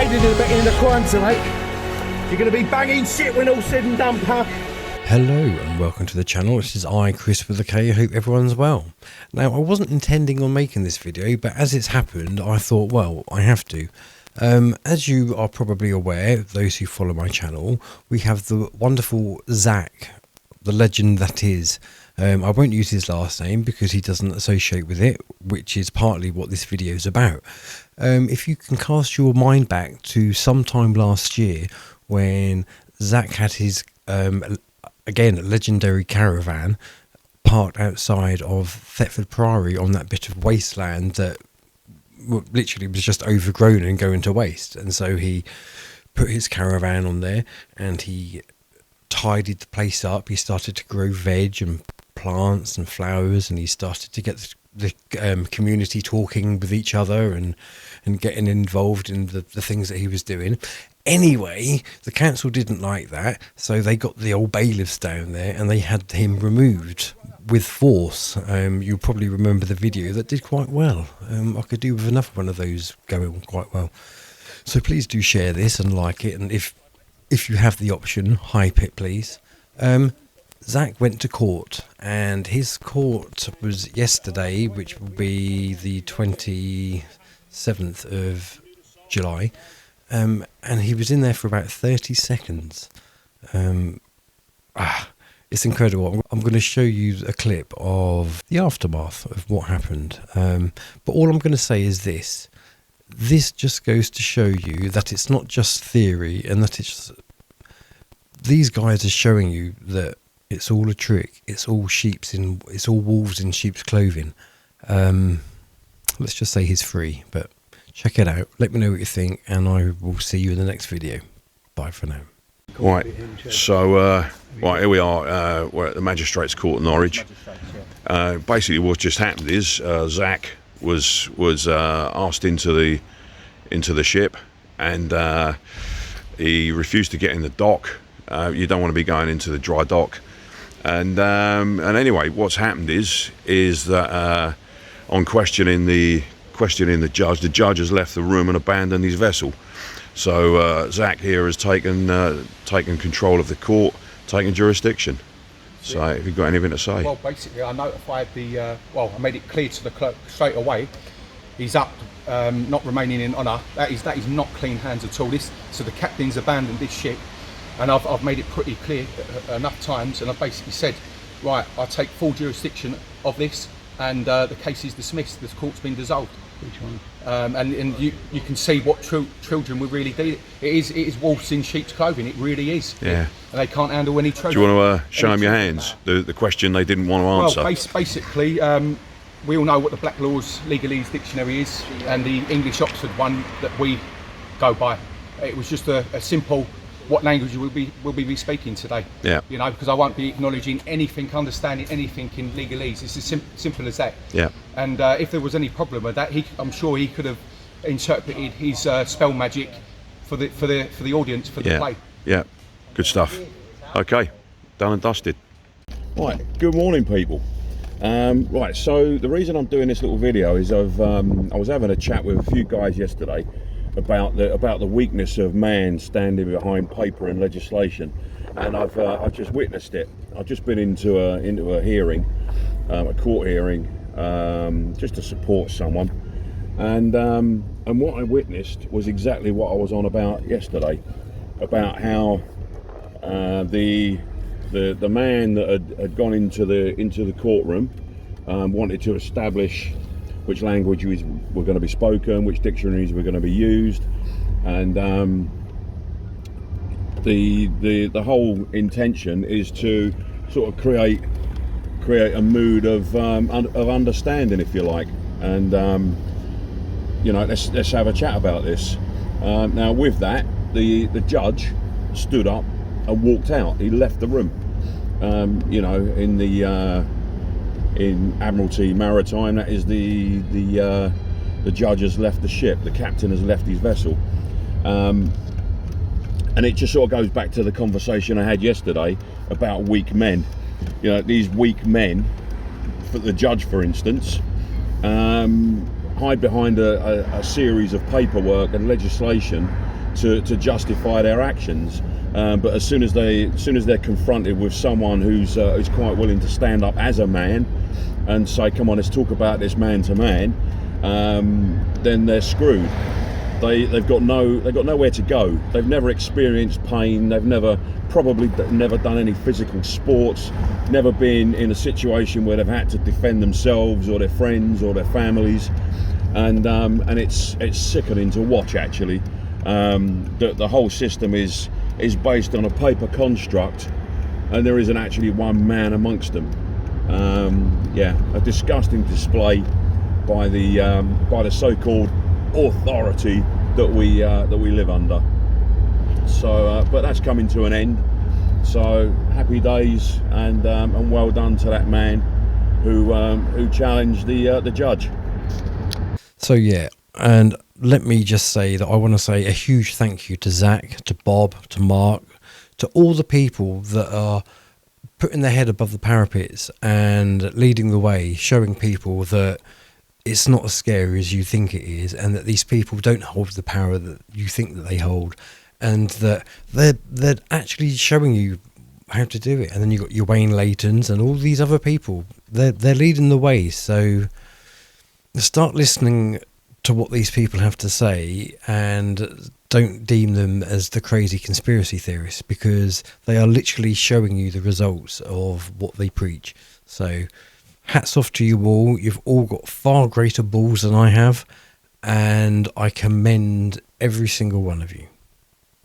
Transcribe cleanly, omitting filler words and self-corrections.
aiding and abetting in the crime tonight. You're going to be banging shit when all's said and done, pal. Hello and welcome to the channel. This is Chris with a K. I hope everyone's well. Now, I wasn't intending on making this video, but as it's happened, I thought, well, I have to. As you are probably aware, those who follow my channel, we have the wonderful Zak, the legend that is. I won't use his last name because he doesn't associate with it, which is partly what this video is about. If you can cast your mind back to sometime last year when Zak had his, again, legendary caravan parked outside of Thetford Priory on that bit of wasteland that literally was just overgrown and going to waste. And so he put his caravan on there and he tidied the place up. He started to grow veg and plants and flowers, and he started to get the community talking with each other and getting involved in the things that he was doing. Anyway, the council didn't like that, so they got the old bailiffs down there and they had him removed with force. You'll probably remember the video that did quite well. I could do with another one of those going quite well. So please do share this and like it, and if you have the option, hype it please. Zak went to court, and his court was yesterday, which will be the 27th of July. And he was in there for about 30 seconds. It's incredible. I'm going to show you a clip of the aftermath of what happened. But all I'm going to say is this. This just goes to show you that it's not just theory, and that these guys are showing you that it's all a trick. It's all it's all wolves in sheep's clothing. Let's just say he's free, but check it out. Let me know what you think, and I will see you in the next video. Bye for now. Right, so right, here we are. We're at the Magistrates Court in Norwich. Basically, what just happened is Zak was asked into the ship, and he refused to get in the dock. You don't want to be going into the dry dock. And anyway, what's happened is that on questioning the judge has left the room and abandoned his vessel. So Zak here has taken control of the court, taken jurisdiction. So have you got anything to say? Well, basically I notified I made it clear to the clerk straight away. He's up, not remaining in honour. That is not clean hands at all. So the captain's abandoned this ship. And I've made it pretty clear enough times, and I've basically said, right, I take full jurisdiction of this, and the case is dismissed. The court's been dissolved. Which one? And you can see what children will really do. It is wolves in sheep's clothing. It really is. Yeah. And they can't handle any truth. Do you want to show them your hands? The question they didn't want to answer. Well, basically, we all know what the Black Law's Legalese dictionary is, and the English Oxford one that we go by. It was just a simple. What language will we be speaking today? Yeah. You know, because I won't be acknowledging anything, understanding anything in legalese. It's as simple as that. Yeah. And if there was any problem with that, I'm sure he could have interpreted his spell magic for the audience for the play. Yeah. Good stuff. Okay. Done and dusted. Right. Good morning, people. Right. So the reason I'm doing this little video is I was having a chat with a few guys yesterday about the weakness of man standing behind paper and legislation, and I've just witnessed it. I've just been into a hearing, a court hearing, just to support someone, and what I witnessed was exactly what I was on about yesterday, about how the man that had gone into the courtroom wanted to establish which languages were going to be spoken, which dictionaries were going to be used, and the whole intention is to sort of create a mood of understanding, if you like, and you know, let's have a chat about this. Now, with that, the judge stood up and walked out. He left the room. You know, in Admiralty Maritime, that is the judge has left the ship, the captain has left his vessel, and it just sort of goes back to the conversation I had yesterday about weak men. You know, these weak men, for the judge for instance, hide behind a series of paperwork and legislation to justify their actions. But as soon as they're confronted with someone who's quite willing to stand up as a man and say, come on, let's talk about this man to man, then they're screwed. They've got nowhere to go. They've never experienced pain. They've probably never done any physical sports, never been in a situation where they've had to defend themselves or their friends or their families, and it's sickening to watch, actually. The whole system is based on a paper construct, and there isn't actually one man amongst them. Yeah, a disgusting display by the so-called authority that we live under. So, but that's coming to an end. So happy days, and well done to that man who challenged the judge. So yeah, and let me just say that I want to say a huge thank you to Zach, to Bob, to Mark, to all the people that are putting their head above the parapets and leading the way, showing people that it's not as scary as you think it is, and that these people don't hold the power that you think that they hold, and that they're actually showing you how to do it. And then you've got your Wayne Laytons and all these other people. They're leading the way. So start listening to what these people have to say, and don't deem them as the crazy conspiracy theorists, because they are literally showing you the results of what they preach. So hats off to you all. You've all got far greater balls than I have, and I commend every single one of you.